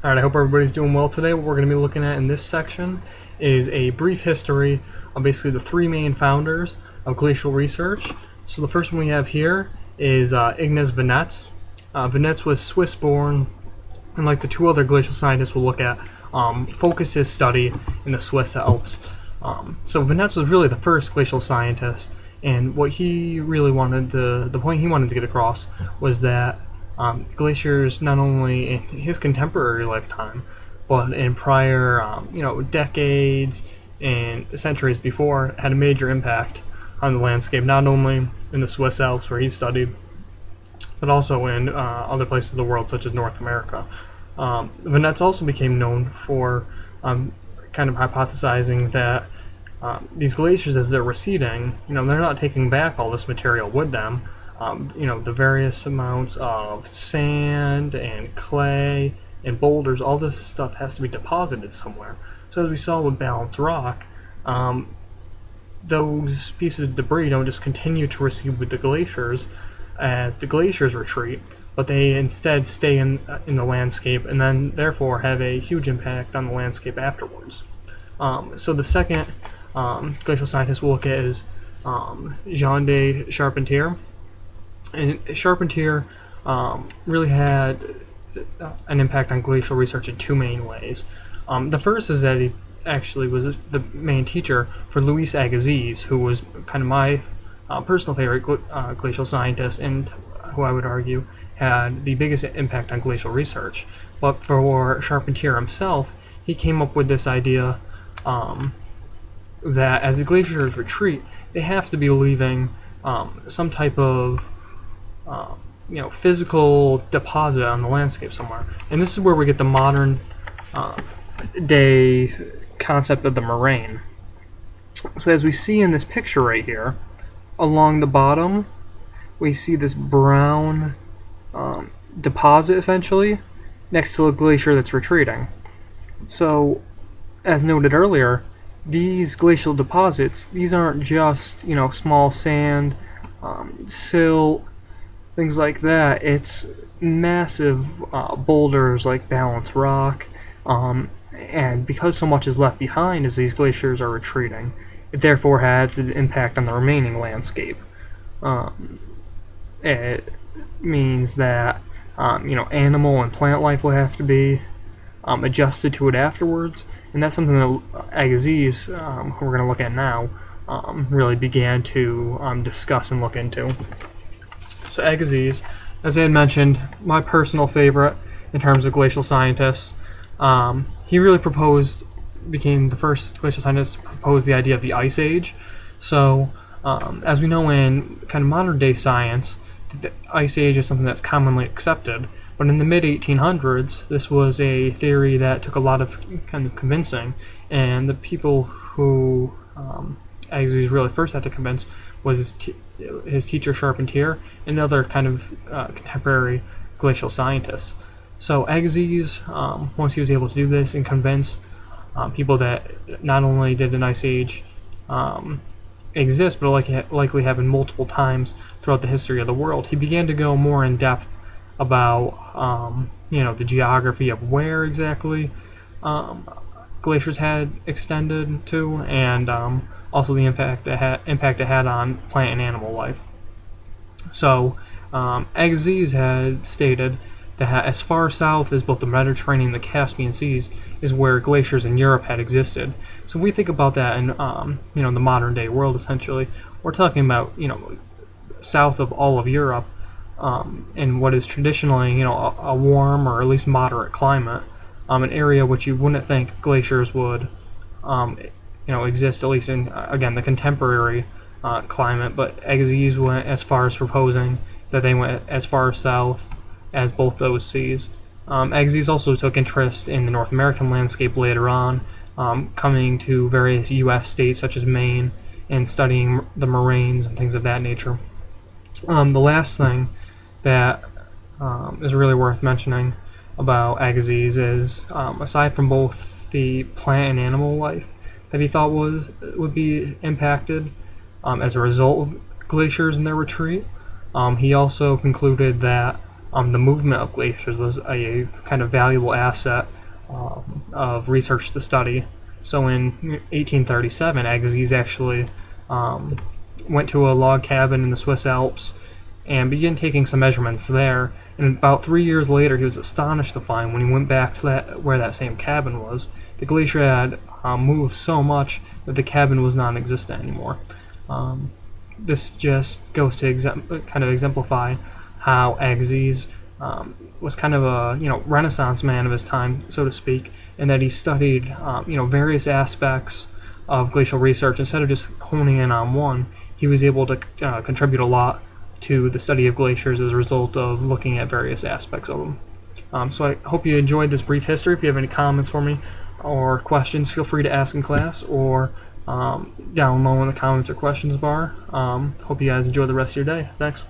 Alright, I hope everybody's doing well today. What we're going to be looking at in this section is a brief history of basically the three main founders of glacial research. So the first one we have here is Ignaz Venetz. Venetz was Swiss-born, and like the two other glacial scientists we'll look at, focused his study in the Swiss Alps. So Venetz was really the first glacial scientist, and what he really wanted the point he wanted to get across was that glaciers, not only in his contemporary lifetime, but in prior, decades and centuries before, had a major impact on the landscape, not only in the Swiss Alps where he studied, but also in other places of the world, such as North America. Venetz also became known for kind of hypothesizing that these glaciers, as they're receding, they're not taking back all this material with them. The various amounts of sand and clay and boulders, all this stuff has to be deposited somewhere. So as we saw with Balanced Rock, those pieces of debris don't just continue to recede with the glaciers as the glaciers retreat, but they instead stay in the landscape and then therefore have a huge impact on the landscape afterwards. So the second glacial scientist we'll look at is Jean de Charpentier. And Charpentier really had an impact on glacial research in two main ways. The first is that he actually was the main teacher for Louis Agassiz, who was kind of my personal favorite glacial scientist, and who I would argue had the biggest impact on glacial research. But for Charpentier himself, he came up with this idea that as the glaciers retreat, they have to be leaving some type of physical deposit on the landscape somewhere. And this is where we get the modern day concept of the moraine. So as we see in this picture right here, along the bottom, we see this brown deposit essentially next to a glacier that's retreating. So, as noted earlier, these glacial deposits, these aren't just, small sand, silt, things like that. It's massive boulders like Balanced Rock, and because so much is left behind as these glaciers are retreating, it therefore has an impact on the remaining landscape. It means that animal and plant life will have to be adjusted to it afterwards, and that's something that Agassiz, who we're going to look at now, really began to discuss and look into. So Agassiz, as I had mentioned, my personal favorite in terms of glacial scientists, he really became the first glacial scientist to propose the idea of the Ice Age. So, as we know in kind of modern day science, the Ice Age is something that's commonly accepted. But in the mid-1800s, this was a theory that took a lot of kind of convincing, and the people who Agassiz really first had to convince was his teacher Charpentier and other kind of contemporary glacial scientists. So Agassiz, once he was able to do this and convince people that not only did an Ice Age exist, but likely happened multiple times throughout the history of the world, he began to go more in depth about the geography of where exactly glaciers had extended to, and also the impact it had on plant and animal life. So Agassiz had stated that as far south as both the Mediterranean and the Caspian Seas is where glaciers in Europe had existed. So we think about that in the modern day world. Essentially, we're talking about south of all of Europe, in what is traditionally a warm or at least moderate climate, an area which you wouldn't think glaciers would exist, at least in again the contemporary climate. But Agassiz went as far as proposing that they went as far south as both those seas. Agassiz also took interest in the North American landscape later on, coming to various U.S. states such as Maine and studying the moraines and things of that nature. The last thing that is really worth mentioning about Agassiz is, aside from both the plant and animal life that he thought would be impacted as a result of glaciers and their retreat, he also concluded that the movement of glaciers was a kind of valuable asset of research to study. So in 1837, Agassiz actually went to a log cabin in the Swiss Alps and began taking some measurements there. And about 3 years later, he was astonished to find, when he went back to where that same cabin was, the glacier had moved so much that the cabin was non-existent anymore. This just goes to kind of exemplify how Agassiz was kind of a Renaissance man of his time, so to speak, in that he studied various aspects of glacial research. Instead of just honing in on one, he was able to contribute a lot to the study of glaciers as a result of looking at various aspects of them. So I hope you enjoyed this brief history. If you have any comments for me or questions, feel free to ask in class or down low in the comments or questions bar. Hope you guys enjoy the rest of your day. Thanks.